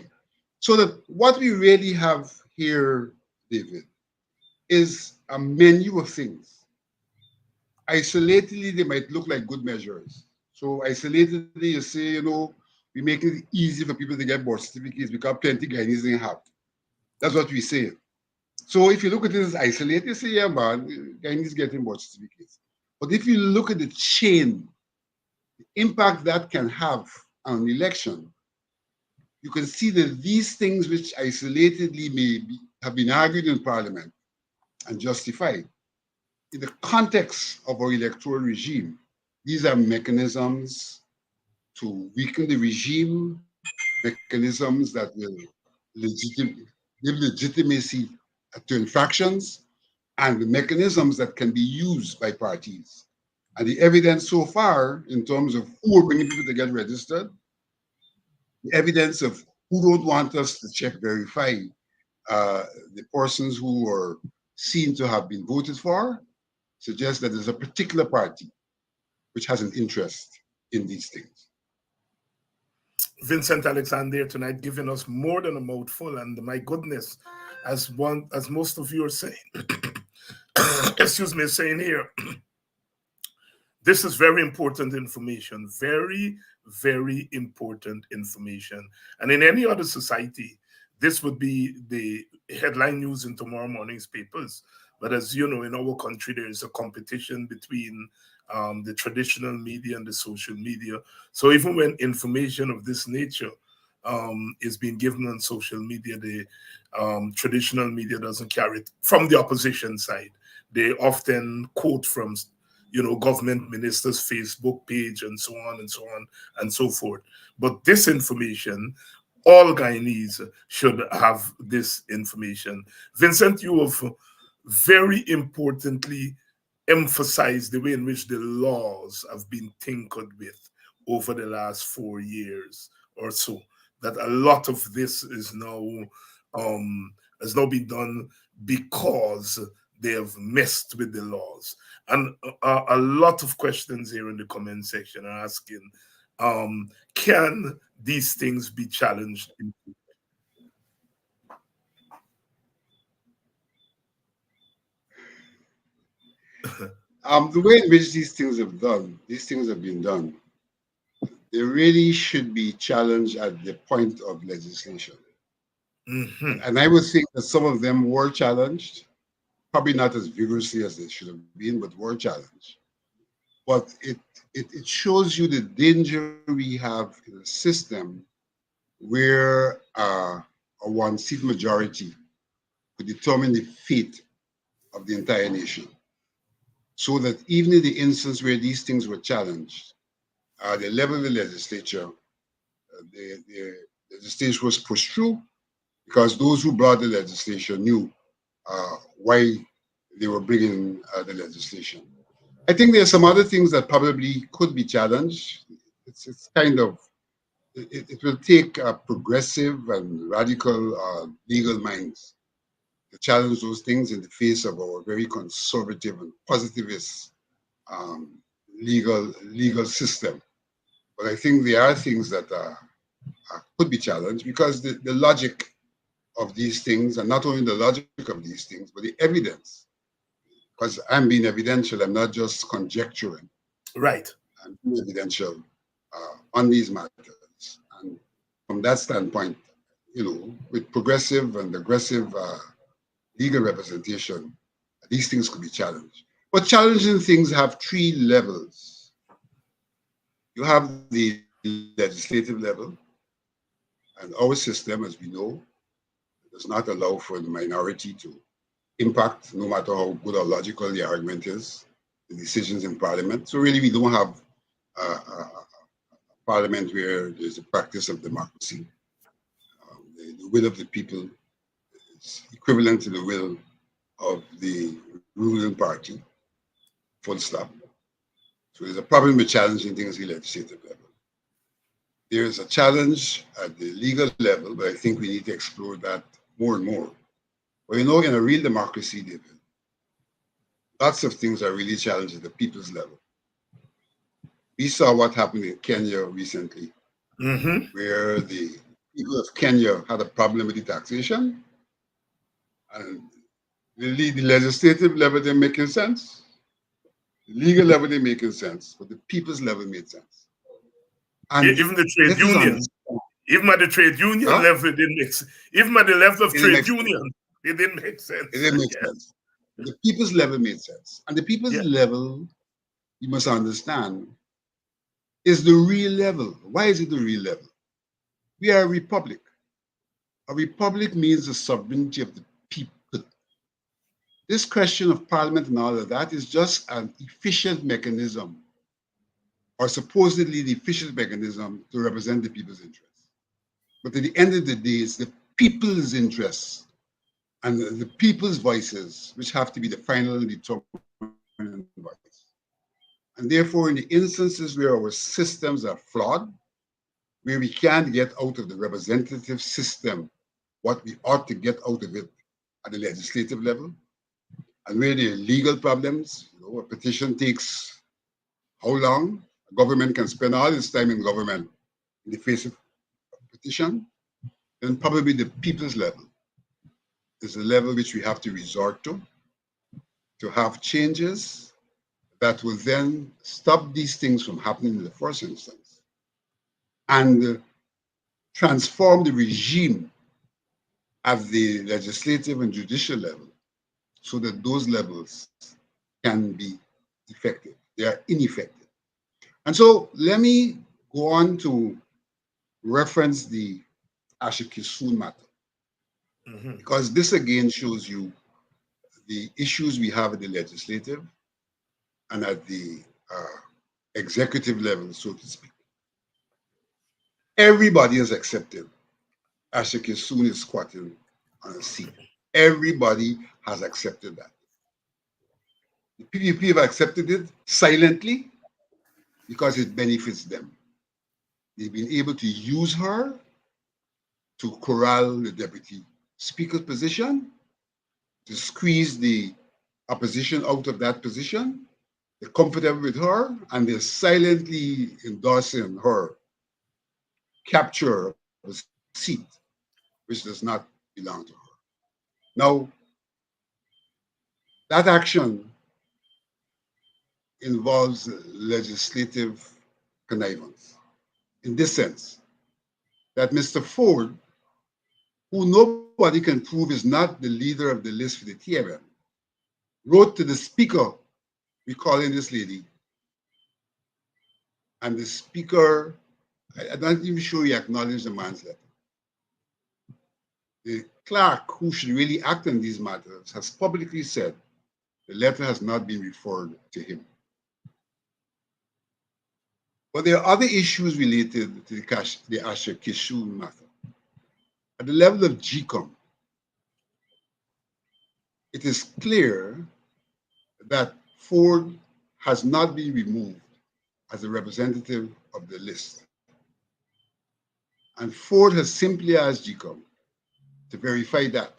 So that what we really have here, David, is a menu of things. Isolatedly, they might look like good measures. So isolatedly, you say, we make it easy for people to get birth certificates because plenty Guyanese didn't have. That's what we say. So if you look at it as isolated, you say, yeah, man, Guyanese getting birth certificates. But if you look at the chain, the impact that can have on an election, you can see that these things which isolatedly have been argued in Parliament and justified, in the context of our electoral regime, these are mechanisms to weaken the regime, mechanisms that will give legitimacy to infractions, and the mechanisms that can be used by parties. And the evidence so far, in terms of who are bringing people to get registered, the evidence of who don't want us to check, verify the persons who are seen to have been voted for, suggests that there's a particular party which has an interest in these things. Vincent Alexander tonight giving us more than a mouthful, and my goodness, as most of you are saying, excuse me, saying here, this is very important information, very, very important information. And in any other society, this would be the headline news in tomorrow morning's papers. But as you know, in our country, there is a competition between the traditional media and the social media. So even when information of this nature is being given on social media, the traditional media doesn't carry it from the opposition side. They often quote from government ministers' Facebook page and so on and so on and so forth. But this information, all Guyanese should have this information. Vincent, you have very importantly emphasized the way in which the laws have been tinkered with over the last 4 years or so. That a lot of this is now has now been done because they have messed with the laws. And a lot of questions here in the comment section are asking, can these things be challenged? The way in which these things have been done, they really should be challenged at the point of legislation. Mm-hmm. And I would think that some of them were challenged, probably not as vigorously as they should have been, but were challenged. But it shows you the danger we have in a system where a one-seat majority could determine the fate of the entire nation. So that even in the instance where these things were challenged, the level of the legislature, the legislation was pushed through because those who brought the legislation knew why they were bringing the legislation. I think there are some other things that probably could be challenged. It's kind of, it will take progressive and radical legal minds to challenge those things in the face of our very conservative and positivist legal system. But I think there are things that could be challenged because the logic of these things, and not only the logic of these things, but the evidence. Because I'm being evidential, I'm not just conjecturing. Right. I'm being evidential on these matters. And from that standpoint, with progressive and aggressive legal representation, these things could be challenged. But challenging things have three levels. You have the legislative level, and our system, as we know, does not allow for the minority to impact, no matter how good or logical the argument is, the decisions in Parliament. So really, we don't have a Parliament where there's a practice of democracy. The will of the people is equivalent to the will of the ruling party, full stop. So there's a problem with challenging things at the legislative level. There is a challenge at the legal level, but I think we need to explore that more and more. But you know, in a real democracy, David, lots of things are really challenged at the people's level. We saw what happened in Kenya recently, Mm-hmm. where the people of Kenya had a problem with the taxation, and the legislative level didn't making sense, the legal level didn't making sense, but the people's level made sense. And Even the trade let us union, understand, even at the trade union huh? level, it didn't make sense. Even at the level of It didn't trade make sense. union, it didn't make It sense. didn't make Yeah. sense. But the people's level made sense. And the people's Yeah. level, you must understand, is the real level. Why is it the real level? We are a republic. A republic means the sovereignty of the people. This question of parliament and all of that is just an efficient mechanism, or supposedly the efficient mechanism to represent the people's interests. But at the end of the day, it's the people's interests and the people's voices which have to be the final and determinant voice. And therefore, in the instances where our systems are flawed, where we can't get out of the representative system what we ought to get out of it at the legislative level, and where there are legal problems, a petition takes how long? A government can spend all its time in government in the face of petition, then probably the people's level is the level which we have to resort to have changes that will then stop these things from happening in the first instance and transform the regime at the legislative and judicial level so that those levels can be effective. They are ineffective. And so let me go on to reference the Ashikisun matter, Mm-hmm. because this again shows you the issues we have at the legislative and at the executive level, so to speak. Everybody has accepted Ashikisun is squatting on a seat. Everybody has accepted that. The PPP have accepted it silently because it benefits them. They've been able to use her to corral the deputy speaker's position, to squeeze the opposition out of that position. They're comfortable with her, and they're silently endorsing her capture of a seat, which does not belong to her. Now, that action involves legislative connivance in this sense that Mr. Ford, who nobody can prove is not the leader of the list for the TRM, wrote to the speaker recalling this lady, and the speaker, I'm not even sure he acknowledged the man's letter. The clerk, who should really act on these matters, has publicly said the letter has not been referred to him. But there are other issues related to the Asher Kishu matter. At the level of GCOM, it is clear that Ford has not been removed as a representative of the list. And Ford has simply asked GCOM to verify that.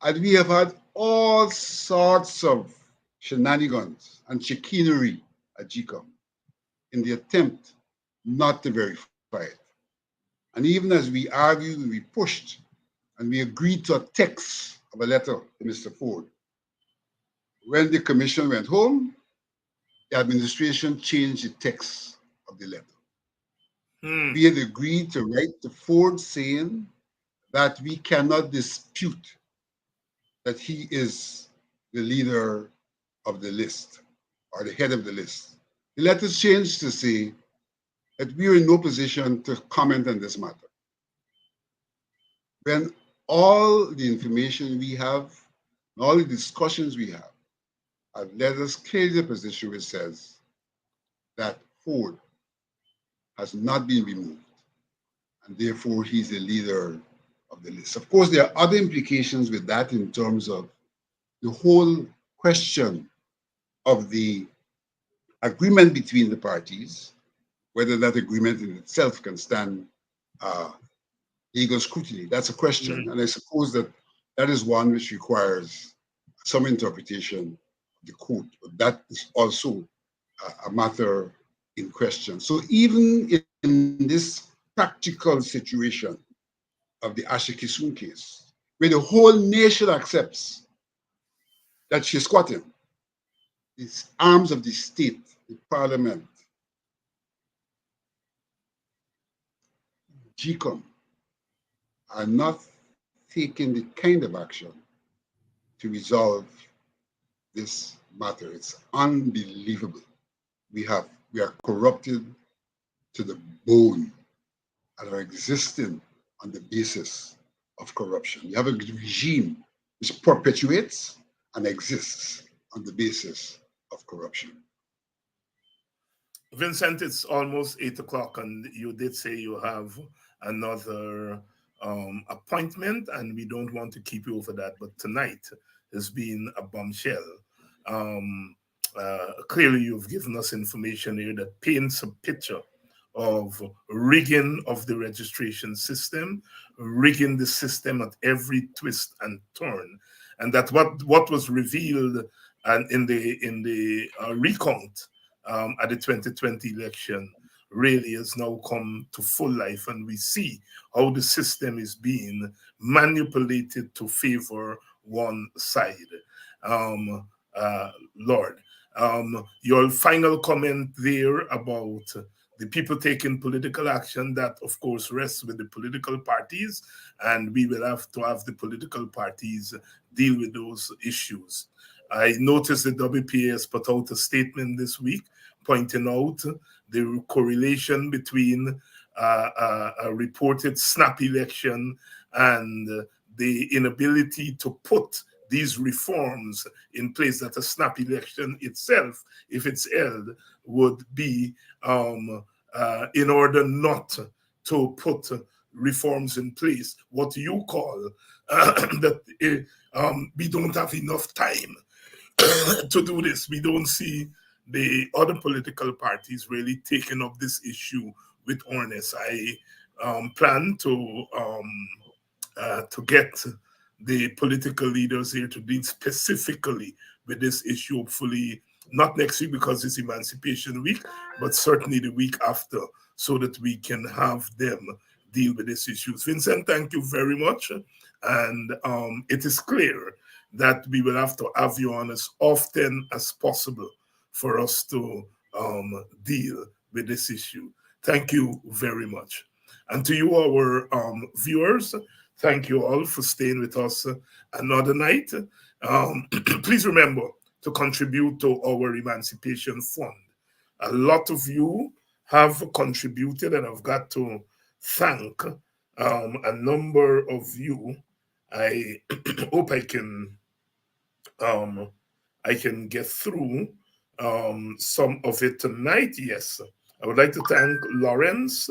And we have had all sorts of shenanigans and chicanery at GCOM in the attempt not to verify it. And even as we argued, we pushed, and we agreed to a text of a letter to Mr. Ford. When the commission went home, the administration changed the text of the letter. Hmm. We had agreed to write to Ford saying that we cannot dispute that he is the leader of the list or the head of the list. The letter changed to say that we are in no position to comment on this matter. When all the information we have, all the discussions we have led us clearly to a position which says that Ford has not been removed, and therefore he's the leader of the list. Of course, there are other implications with that in terms of the whole question of the agreement between the parties, whether that agreement in itself can stand uh, legal scrutiny. That's a question. And I suppose that that is one which requires some interpretation of the court. But that is also a matter in question. So even in this practical situation of the Ashikisun case, where the whole nation accepts that she's squatting, the arms of the state, the parliament, GCOM, are not taking the kind of action to resolve this matter. It's unbelievable. We are corrupted to the bone and are existing on the basis of corruption. You have a regime which perpetuates and exists on the basis of corruption. Vincent, it's almost 8 o'clock, and you did say you have another appointment, and we don't want to keep you over that. But tonight has been a bombshell. Um, Clearly, you've given us information here that paints a picture of rigging of the registration system, rigging the system at every twist and turn, and that what was revealed and in the recount at the 2020 election really has now come to full life, and we see how the system is being manipulated to favor one side. Lord, your final comment there about the people taking political action, that of course rests with the political parties, and we will have to have the political parties deal with those issues. I noticed the WPA has put out a statement this week pointing out the correlation between a reported snap election and the inability to put these reforms in place, that a snap election itself, if it's held, would be in order not to put reforms in place, what you call that we don't have enough time to do this. We don't see the other political parties really taking up this issue with earnest. I plan to get the political leaders here to deal specifically with this issue, hopefully not next week because it's Emancipation Week, but certainly the week after, so that we can have them deal with these issues. Vincent, thank you very much. And it is clear that we will have to have you on as often as possible for us to deal with this issue. Thank you very much. And to you, our viewers, thank you all for staying with us another night. Please remember to contribute to our Emancipation Fund. A lot of you have contributed, and I've got to thank a number of you. I hope I can get through some of it tonight. Yes, I would like to thank Lawrence,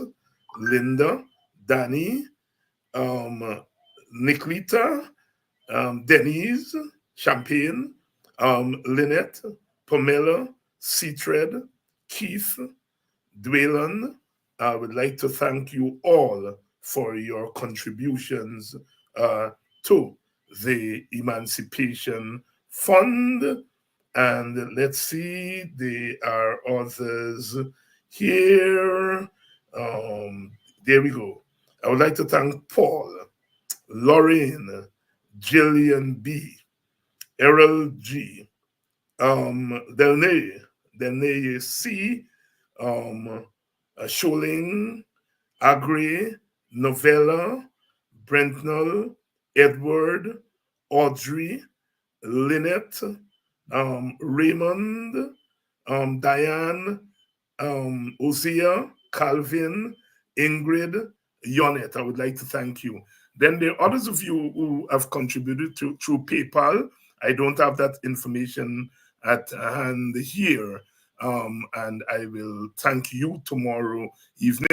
Linda, Danny, Niklita, Denise, Champagne, Lynette, Pamela, Seatred, Keith, Dwaylen. I would like to thank you all for your contributions to the Emancipation Fund. And let's see, there are others here. There we go. I would like to thank Paul, Lorraine, Jillian B, Errol G, Delnay C, Sholing, Agri, Novella, Brentnell, Edward, Audrey, Lynette, Raymond, Diane, Osea, Calvin, Ingrid, Yonet. I would like to thank you. Then there are others of you who have contributed through PayPal. I don't have that information at hand here. And I will thank you tomorrow evening.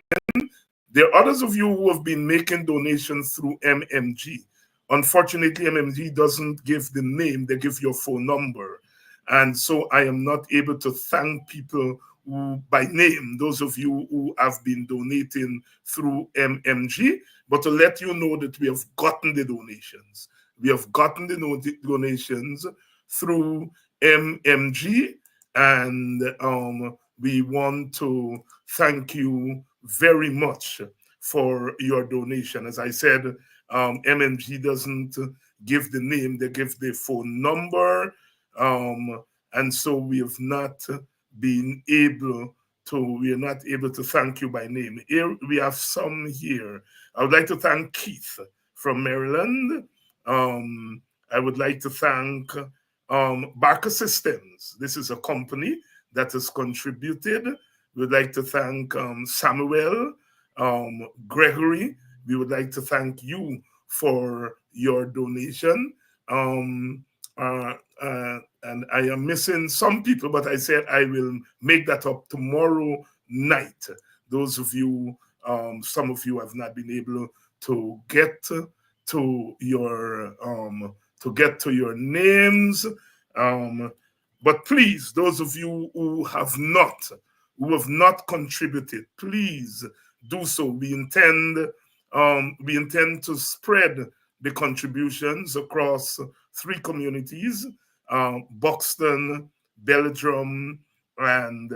There are others of you who have been making donations through MMG. Unfortunately, MMG doesn't give the name, they give your phone number. And so I am not able to thank people who, by name, those of you who have been donating through MMG, but to let you know that we have gotten the donations. We have gotten the donations through MMG, and we want to thank you very much for your donation. As I said, MMG doesn't give the name, they give the phone number. And so we have not been able we are not able to thank you by name. Here we have some here. I would like to thank Keith from Maryland. I would like to thank Barker Systems. This is a company that has contributed. We would like to thank Samuel, Gregory. We would like to thank you for your donation. And I am missing some people, but I said I will make that up tomorrow night. Those of you, some of you have not been able to get to your names. But please, those of you who have not contributed, please do so. We intend to spread the contributions across 3 communities: Buxton, Belgium, and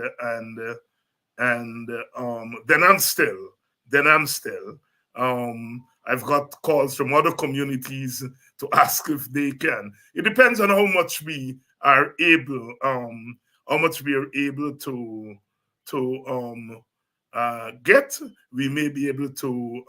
then I'm still. I've got calls from other communities to ask if they can. It depends on how much we are able, to get. We may be able to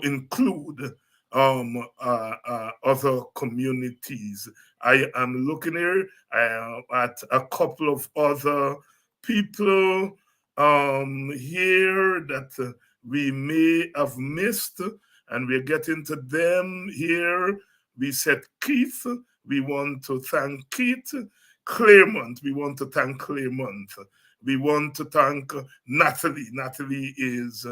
include other communities. I am looking here at a couple of other people here that we may have missed, and we're getting to them here. We said Keith. We want to thank Keith. Claremont. We want to thank Claremont. We want to thank Natalie. Natalie is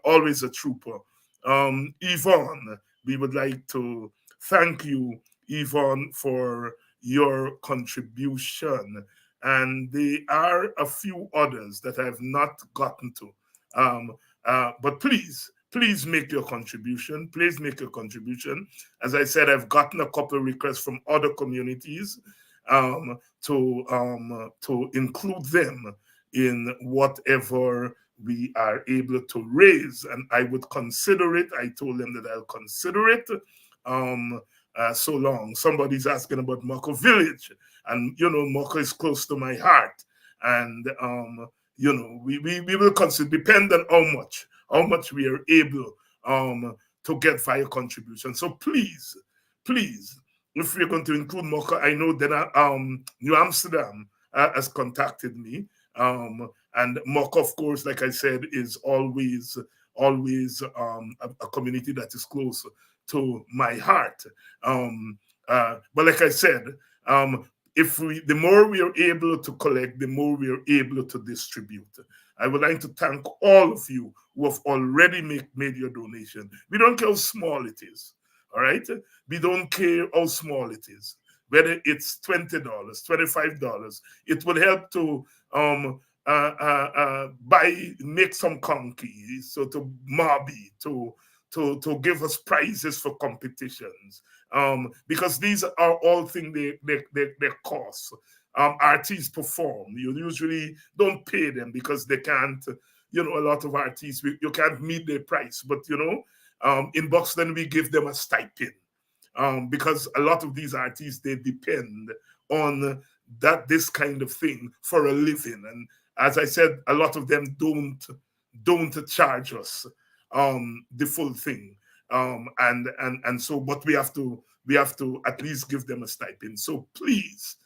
always a trooper. Yvonne, we would like to thank you, Yvonne, for your contribution. And there are a few others that I have not gotten to. But please make your contribution. Please make your contribution. As I said, I've gotten a couple of requests from other communities to include them in whatever we are able to raise, and I would consider it. I told them that I'll consider it. So long. Somebody's asking about Moko Village, and Moko is close to my heart, and we will consider, depend on how much we are able to get via contribution. So please, if we're going to include Moko, I know that New Amsterdam has contacted me. And Moko, of course, like I said, is always a community that is close to my heart. But like I said, the more we are able to collect, the more we are able to distribute. I would like to thank all of you who have already made your donation. We don't care how small it is. All right? We don't care how small it is. Whether it's $20, $25, it would help to make some conkeys, so to Marby, to give us prizes for competitions, because these are all things they cost. Artists perform. You usually don't pay them because they can't. A lot of artists, you can't meet their price, but in Boston we give them a stipend. Because a lot of these artists, they depend on this kind of thing for a living, and as I said, a lot of them don't charge us the full thing, and so, but we have to at least give them a stipend. So please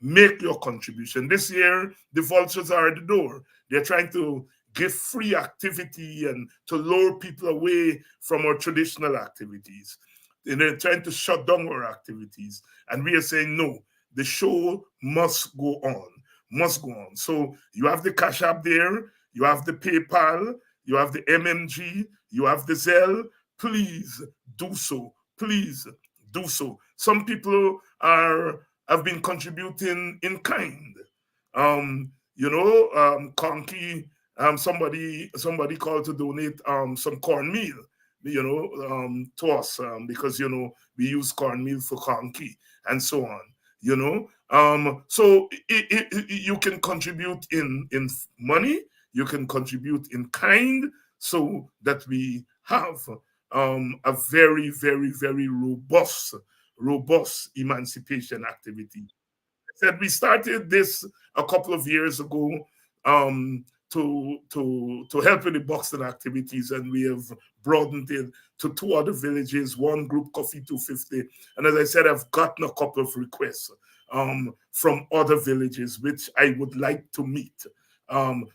make your contribution. This year, the vultures are at the door. They're trying to give free activity and to lure people away from our traditional activities. And they're trying to shut down our activities. And we are saying, no, the show must go on, must go on. So you have the Cash App there, you have the PayPal, you have the MMG, you have the Zelle. Please do so. Please do so. Some people have been contributing in kind. Conky, somebody called to donate some cornmeal, to us, because we use cornmeal for conky and so on. So you can contribute in money, you can contribute in kind, so that we have a very, very, very robust emancipation activity. I said we started this a couple of years ago, to help with the Buxton activities, and we have broadened it to 2 other villages, one group Coffee 250, and as I said, I've gotten a couple of requests from other villages which I would like to meet,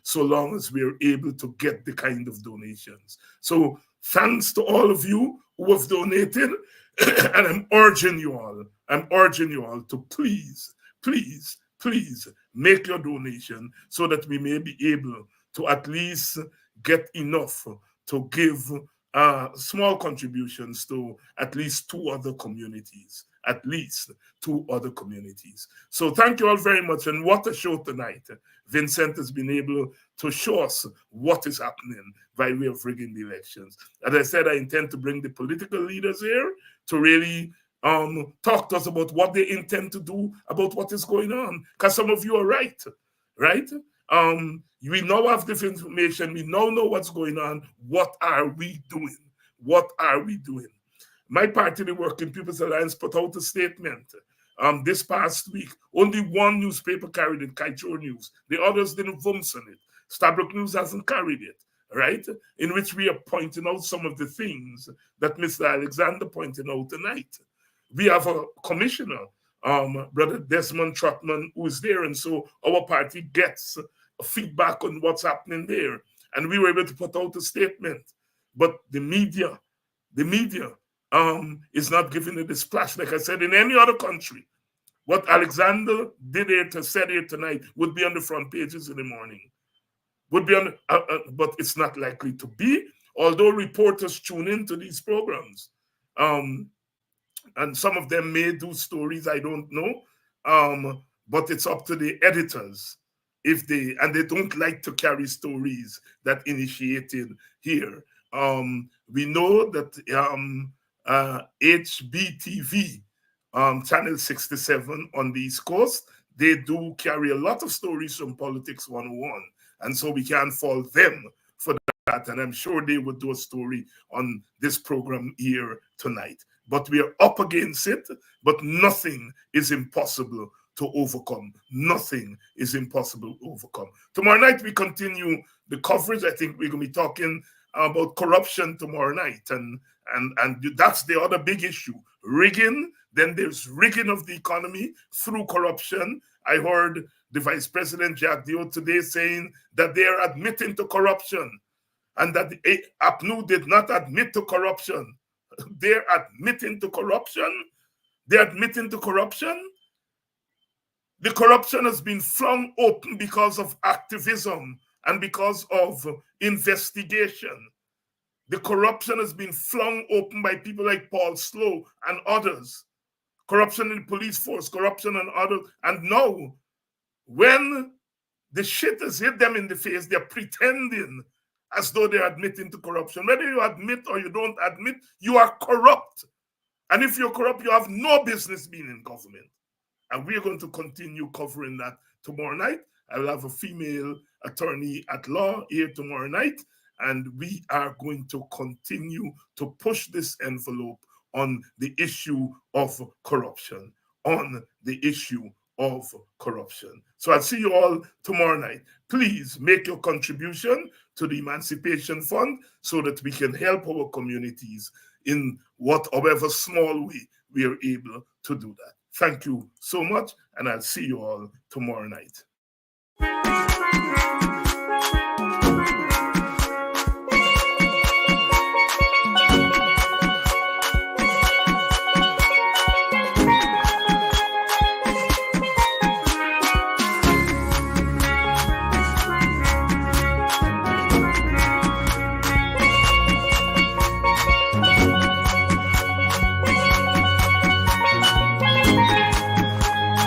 so long as we're able to get the kind of donations. So thanks to all of you who have donated, and I'm urging you all to please make your donation, so that we may be able to at least get enough to give small contributions to at least 2 other communities. So thank you all very much. And what a show tonight. Vincent has been able to show us what is happening by way of rigging the elections. As I said, I intend to bring the political leaders here to really talk to us about what they intend to do about what is going on. Because some of you are right? We now have this information. We now know what's going on. What are we doing? My party, the Working People's Alliance, put out a statement this past week. Only one newspaper carried it, Kaijor News. The others didn't vumps on it. Stabrook News hasn't carried it, right? In which we are pointing out some of the things that Mr. Alexander pointed out tonight. We have a commissioner, Brother Desmond Trotman, who is there, and so our party gets feedback on what's happening there. And we were able to put out a statement. But the media is not giving it a splash. Like I said, in any other country, what Alexander said here tonight would be on the front pages in the morning. Would be on, but it's not likely to be, although reporters tune into these programs. And some of them may do stories, I don't know. But it's up to the editors if they don't like to carry stories that initiated here. We know that HBTV, Channel 67 on the East Coast, they do carry a lot of stories from Politics 101. And so we can't fault them for that. And I'm sure they would do a story on this program here tonight. But we are up against it, but nothing is impossible to overcome. Nothing is impossible to overcome. Tomorrow night, we continue the coverage. I think we're going to be talking about corruption tomorrow night. And that's the other big issue. Rigging, then there's rigging of the economy through corruption. I heard the Vice President Jack Dio today saying that they are admitting to corruption and that the APNU did not admit to corruption. They're admitting to corruption. They're admitting to corruption. The corruption has been flung open because of activism and because of investigation. The corruption has been flung open by people like Paul Slow and others. Corruption in the police force, corruption and others. And now, when the shit has hit them in the face, they're pretending as though they're admitting to corruption. Whether you admit or you don't admit, you are corrupt. And if you're corrupt, you have no business being in government. And we're going to continue covering that tomorrow night. I'll have a female attorney at law here tomorrow night. And we are going to continue to push this envelope on the issue of corruption. So I'll see you all tomorrow night. Please make your contribution to the Emancipation Fund so that we can help our communities in however small way we are able to do that. Thank you so much, and I'll see you all tomorrow night.